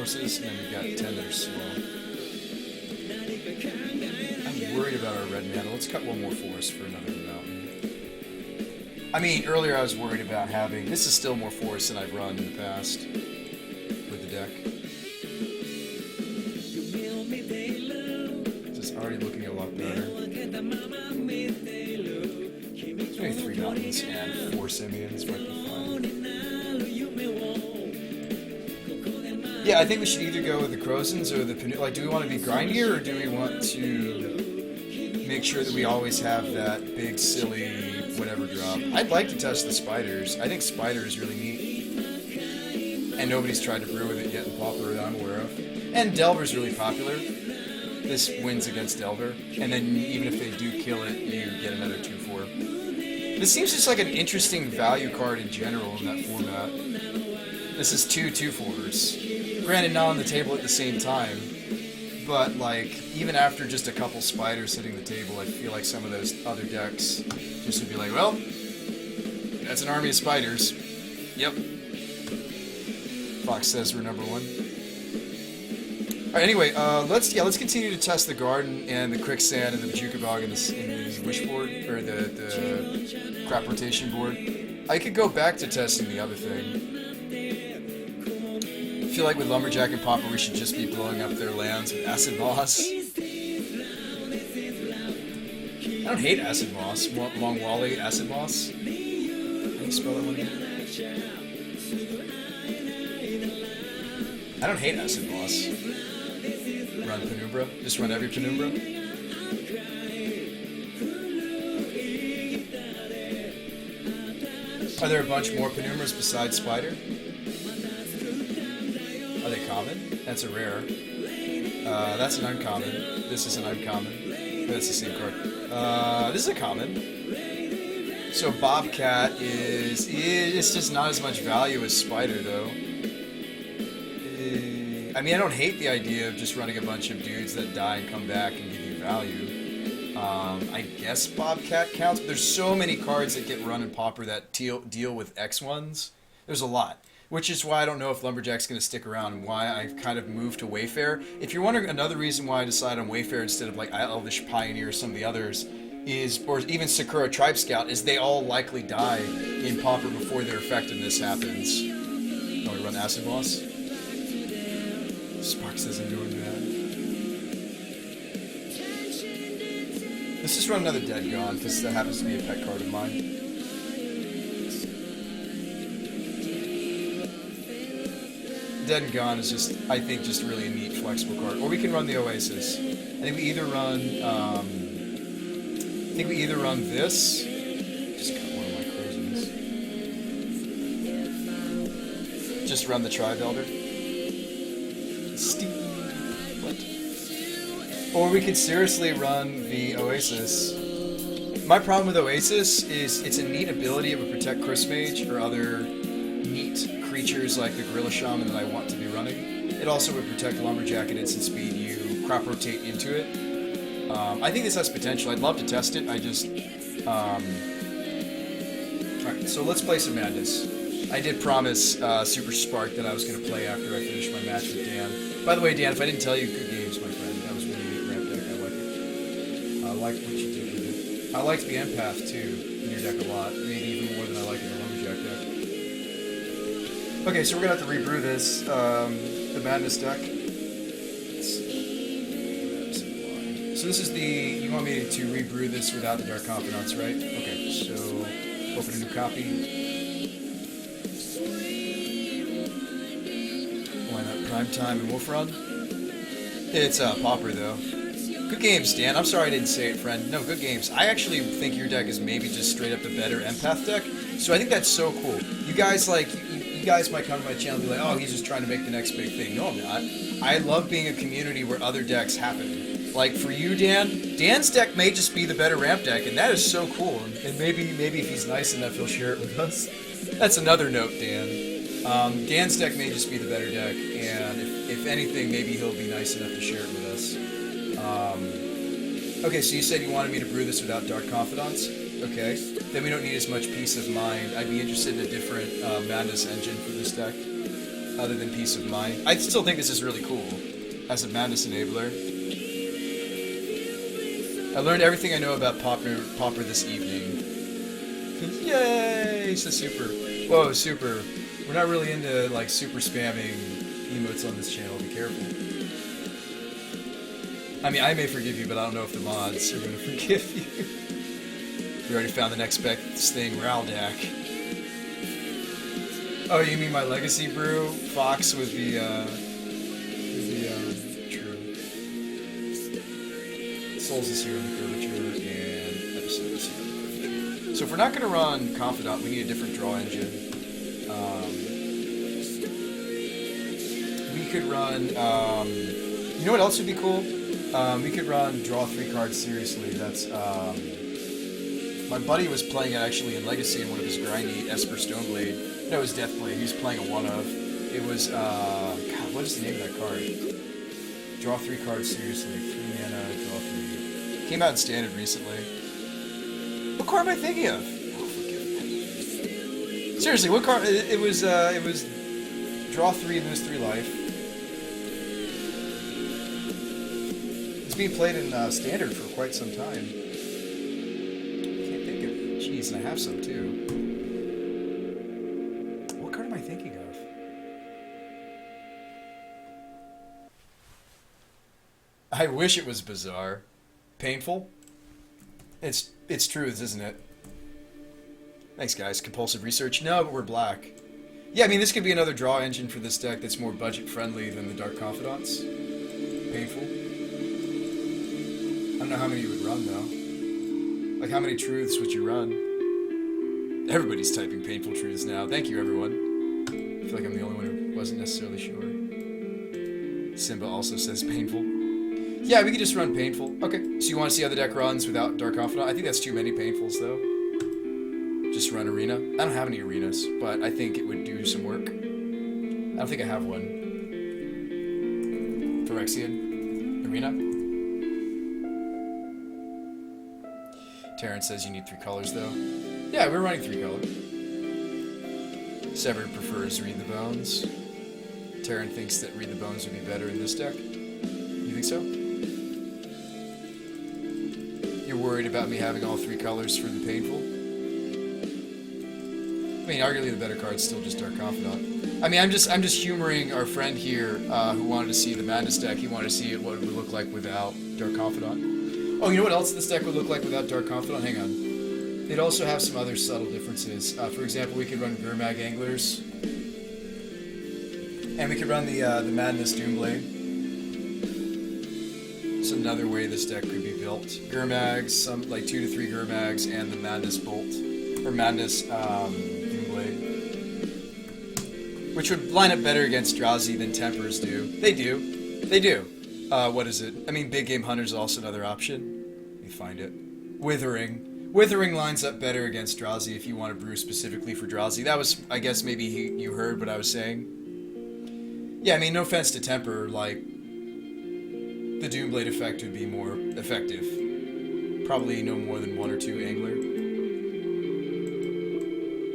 forces, and then we've got 10 that are slow. I'm worried about our red mana. Let's cut one more forest for another mountain. I mean, earlier I was worried about having... This is still more forest than I've run in the past with the deck. Just already looking a lot better. Maybe 3 mountains and 4 simians might be fine. Yeah, I think we should either go with the Crozens or the like. Do we want to be grindier, or do we want to make sure that we always have that big, silly, whatever drop? I'd like to test the spiders. I think spider is really neat, and nobody's tried to brew with it yet in Pauper that I'm aware of. And Delver's really popular. This wins against Delver, and then even if they do kill it, you get another 2/4. This seems just like an interesting value card in general in that format. This is 2 2/4s. Granted, not on the table at the same time, but like even after just a couple spiders hitting the table, I feel like some of those other decks just would be like, well, that's an army of spiders. Yep. Fox says we're number 1. All right. Anyway, let's continue to test the garden and the quicksand and the Bajuka Bog and the wish board or the crop rotation board. I could go back to testing the other thing. I feel like with Lumberjack and Pauper, we should just be blowing up their lands with Acid Moss. I don't hate Acid Moss. Long Wally Acid Moss. How do you spell that one again? I don't hate Acid Moss. Run Penumbra. Just run every Penumbra. Are there a bunch more Penumbras besides Spider? Are they common? That's a rare. That's an uncommon. This is an uncommon. That's the same card. This is a common. So Bobcat is... It's just not as much value as Spider, though. I mean, I don't hate the idea of just running a bunch of dudes that die and come back and give you value. I guess Bobcat counts, but there's so many cards that get run in Pauper that deal with X1s. There's a lot. Which is why I don't know if Lumberjack's going to stick around and why I've kind of moved to Wayfarer. If you're wondering another reason why I decided on Wayfarer instead of like Elvish Pioneer or some of the others, is, or even Sakura Tribe Scout, is they all likely die in Pauper before their effectiveness happens. Oh, we run Acid Moss? Sparks isn't doing that. Let's just run another Dead Gone, because that happens to be a pet card of mine. Dead and Gone is just, I think, just really a neat, flexible card. Or we can run the Oasis. I think we either run, this. Just cut one of my Crozens. Just run the Tribe Elder. Steve. What? Or we could seriously run the Oasis. My problem with Oasis is it's a neat ability. It would protect Chris Mage or other neat creatures like the Gorilla Shaman that I want to be running. It also would protect Lumberjack at instant speed. You crop rotate into it. I think this has potential. I'd love to test it. I just... Alright, so let's play some Madness. I did promise Super Spark that I was going to play after I finished my match with Dan. By the way, Dan, if I didn't tell you, good games, my friend. That was really neat ramp deck. I like it. I liked what you did with it. I liked the Empath, too, in your deck a lot. Maybe even more than I like in the Lumberjack deck. Okay, so we're going to have to rebrew this, the Madness deck. So this is the, you want me to rebrew this without the Dark Confidants, right? Okay, so open a new copy. Why not Prime Time and Wolf Run? It's Pauper, though. Good games, Dan. I'm sorry I didn't say it, friend. No, good games. I actually think your deck is maybe just straight up the better Empath deck, so I think that's so cool. You guys, like... You guys might come to my channel and be like, oh, he's just trying to make the next big thing. No, I'm not. I love being a community where other decks happen. Like for you, Dan, Dan's deck may just be the better ramp deck, and that is so cool. And maybe if he's nice enough, he'll share it with us. That's another note, Dan. Dan's deck may just be the better deck, and if anything, maybe he'll be nice enough to share it with us. Okay, so you said you wanted me to brew this without Dark Confidants? Okay, then we don't need as much peace of mind. I'd be interested in a different Madness engine for this deck. other than Peace of Mind. I still think this is really cool as a Madness enabler. I learned everything I know about Pauper this evening. Yay! Says Super. Whoa, Super. We're not really into, like, super spamming emotes on this channel. Be careful. I mean, I may forgive you, but I don't know if the mods are going to forgive you. We already found the next best thing, Raldak. Oh, you mean my legacy brew? Fox with the true. Souls is here in the curvature, and episode is here in the curvature. So if we're not going to run Confidant, we need a different draw engine. We could run, you know what else would be cool? We could run Draw 3 Cards Seriously. That's, my buddy was playing it actually in Legacy in one of his grindy Esper Stoneblade. No, it was Deathblade. He was playing a one of. It was, God, what is the name of that card? Draw 3 Cards Seriously. 3 mana, draw 3. Came out in Standard recently. What card am I thinking of? Oh, forgive me. Seriously, what card? It was draw 3, lose 3 life. It's being played in Standard for quite some time. Can't think of. Jeez, and I have some too. What card am I thinking of? I wish it was bizarre. Painful? It's truths, isn't it? Thanks, guys. Compulsive research. No, but we're black. Yeah, I mean, this could be another draw engine for this deck that's more budget-friendly than the Dark Confidants. Painful. I don't know how many you would run, though. Like, how many truths would you run? Everybody's typing painful truths now. Thank you, everyone. I feel like I'm the only one who wasn't necessarily sure. Simba also says painful. Yeah, we could just run painful. Okay, so you want to see how the deck runs without Dark Confidant? I think that's too many painfuls, though. Just run Arena. I don't have any arenas, but I think it would do some work. I don't think I have one. Phyrexian Arena. Terrence says you need 3 colors, though. Yeah, we're running 3 color. Severed prefers Read the Bones. Terran thinks that Read the Bones would be better in this deck. You think so? You're worried about me having all 3 colors for the painful? I mean, arguably the better card's still just Dark Confidant. I mean, I'm just humoring our friend here who wanted to see the Madness deck. He wanted to see what it would look like without Dark Confidant. Oh, you know what else this deck would look like without Dark Confidant? Hang on. They'd also have some other subtle differences. For example, we could run Gurmag Anglers. And we could run the Madness Doomblade. It's another way this deck could be built. Gurmags, some like 2 to 3 Gurmags, and the Madness Bolt. Or Madness Doomblade. Which would line up better against Drazi than Tempers do. They do. They do. What is it? I mean, Big Game Hunter's also another option. Let me find it. Withering. Withering lines up better against Drazi if you want to brew specifically for Drazi. That was, I guess, maybe you heard what I was saying. Yeah, I mean, no offense to Temper, like, the Doomblade effect would be more effective. Probably no more than 1 or 2 Angler.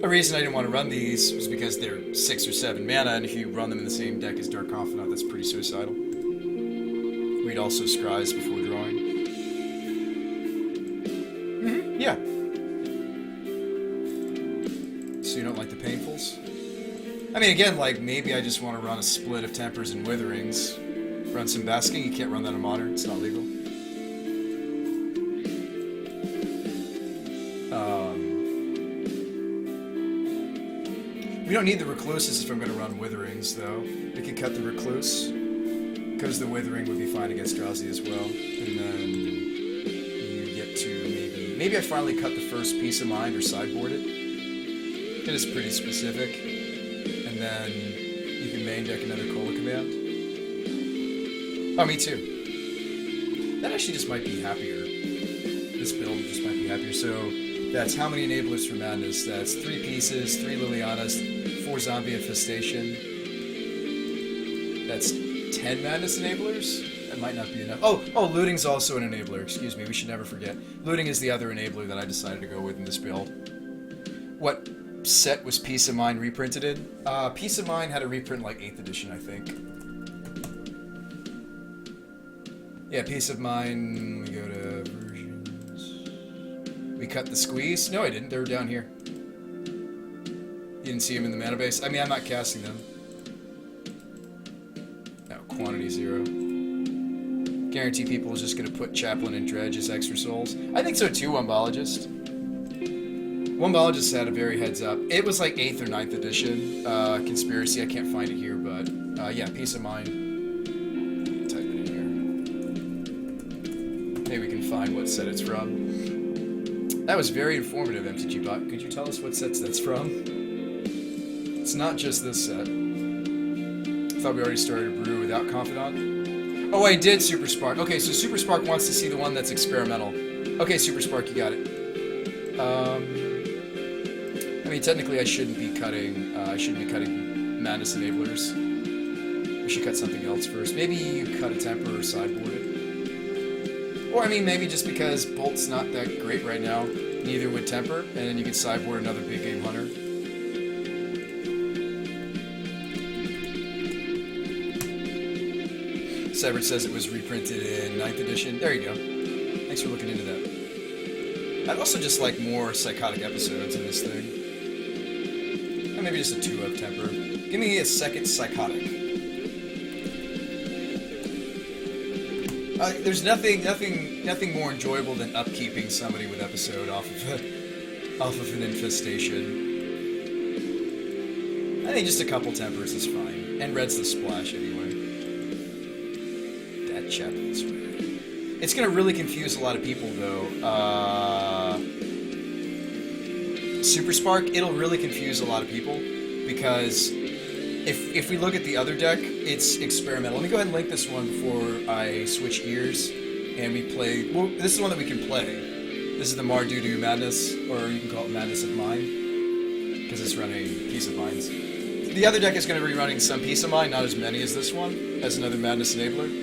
A reason I didn't want to run these was because they're 6 or 7 mana, and if you run them in the same deck as Dark Confidant, that's pretty suicidal. We'd also scries before drawing. Yeah. So you don't like the painfuls? I mean, again, like, maybe I just want to run a split of Tempers and Witherings. Run some Basking. You can't run that on Modern. It's not legal. We don't need the Recluses if I'm going to run Witherings, though. We could cut the Recluse, because the Withering would be fine against Drowsy as well. And then you get to maybe I finally cut the first Piece of Mind or sideboard it. It is pretty specific. And then you can main deck another Cola Command. Oh, me too. That actually just might be happier. This build just might be happier. So that's how many enablers for Madness? That's 3 pieces, 3 Lilianas, 4 Zombie Infestation. That's 10 Madness enablers? That might not be enough. Oh, Looting's also an enabler. Excuse me, we should never forget. Looting is the other enabler that I decided to go with in this build. What? set was Peace of Mind reprinted in? Peace of Mind had a reprint like 8th edition, I think. Yeah, Peace of Mind, we go to versions. We cut the squeeze? No, I didn't. They were down here. You didn't see them in the mana base? I mean, I'm not casting them. No, quantity 0. Guarantee people is just going to put Chaplain and Dredge as extra souls. I think so too, One Biologist. One Biologist had a very heads up. It was like 8th or 9th edition. Conspiracy, I can't find it here, but yeah, Peace of Mind. Type it in here. Maybe we can find what set it's from. That was very informative, MTG Bot. Could you tell us what sets that's from? It's not just this set. I thought we already started a brew without Confidant. Oh, I did, Super Spark. Okay, so Super Spark wants to see the one that's experimental. Okay, Super Spark, you got it. I mean, technically, I shouldn't be cutting. Madness Enablers. We should cut something else first. Maybe you cut a Temper or sideboard it. Or I mean, maybe just because Bolt's not that great right now, neither would Temper, and then you could sideboard another big game hunter. Severed says it was reprinted in 9th edition. There you go. Thanks for looking into that. I'd also just like more psychotic episodes in this thing. Or maybe just a 2 of Temper. Give me a second psychotic. There's nothing more enjoyable than upkeeping somebody with episode off of an infestation. I think just a couple Tempers is fine, and red's the splash anyway. Chaplain's Red. It's gonna really confuse a lot of people, though. Super Spark, it'll really confuse a lot of people because if we look at the other deck, it's experimental. Let me go ahead and link this one before I switch gears and we play. Well, this is the one that we can play. This is the Mardudu Madness, or you can call it Madness of Mind, because it's running Peace of Minds. The other deck is going to be running some Peace of Mind, not as many as this one, as another Madness Enabler.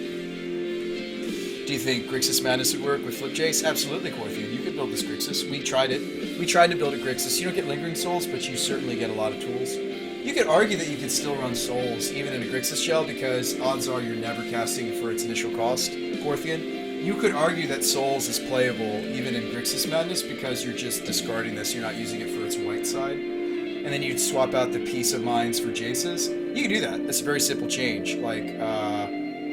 Do you think Grixis Madness would work with Flip Jace? Absolutely, Corthian. You could build this Grixis. We tried it. We tried to build a Grixis. You don't get Lingering Souls, but you certainly get a lot of tools. You could argue that you could still run Souls, even in a Grixis shell, because odds are you're never casting for its initial cost, Corthian. You could argue that Souls is playable even in Grixis Madness, because you're just discarding this. You're not using it for its white side. And then you'd swap out the Peace of Minds for Jaces. You can do that. That's a very simple change. Like,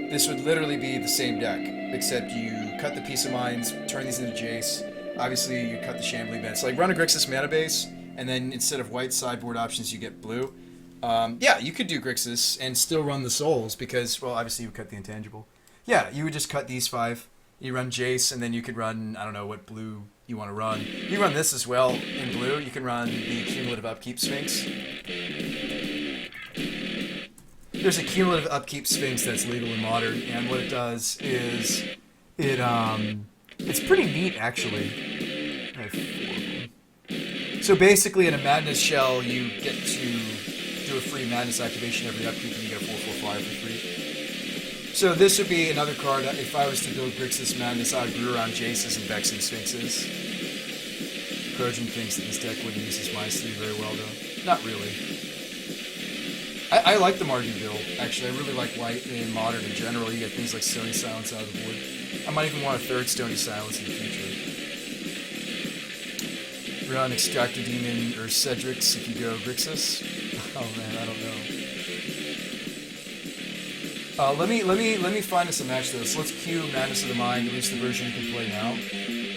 this would literally be the same deck, except you cut the Peace of Minds, turn these into Jace. Obviously, you cut the Shambling Bent. So, like, run a Grixis mana base, and then instead of white sideboard options, you get blue. Yeah, you could do Grixis and still run the Souls, because, well, obviously you cut the Intangible. Yeah, you would just cut these 5. You run Jace, and then you could run, I don't know what blue you want to run. You run this as well in blue. You can run the Cumulative Upkeep Sphinx. There's a Cumulative Upkeep Sphinx that's legal in Modern, and what it does is it's pretty neat, actually. I have 4 of them. So basically, in a Madness shell, you get to do a free Madness activation every upkeep, and you get a 4/4 for free. So this would be another card. If I was to build Grixis Madness, I would brew around Jaces and Vexing Sphinxes. Trojan thinks that this deck wouldn't use his minus 3 very well, though. Not really. I like the Mardu build, actually. I really like white in Modern in general. You get things like Stony Silence out of the wood. I might even want a 3rd Stony Silence in the future. Run Extractor Demon or Cedrix if you go Grixis. Oh man, I don't know. Let me find us a match though. So let's queue Madness of the Mind, at least the version you can play now.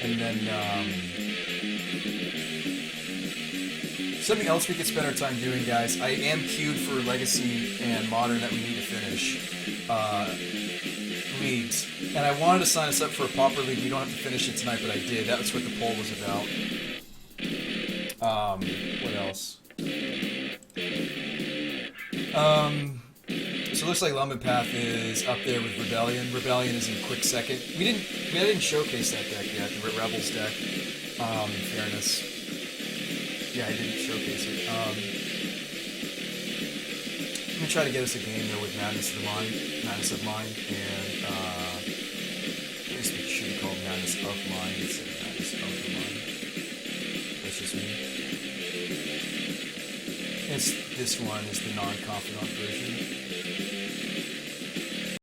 And then something else we could spend our time doing, guys. I am queued for Legacy and Modern that we need to finish. Leagues. And I wanted to sign us up for a Pauper League. We don't have to finish it tonight, but I did. That's what the poll was about. What else? So it looks like Lumban Path is up there with Rebellion. Rebellion is in quick second. I didn't showcase that deck yet, the Rebels deck. In fairness. Yeah, I didn't showcase it. I'm gonna try to get us a game though with Madness of Mind, and I guess it should be called Madness of Mind instead of Madness of the Mind. That's just me. this one is the non-confidant version.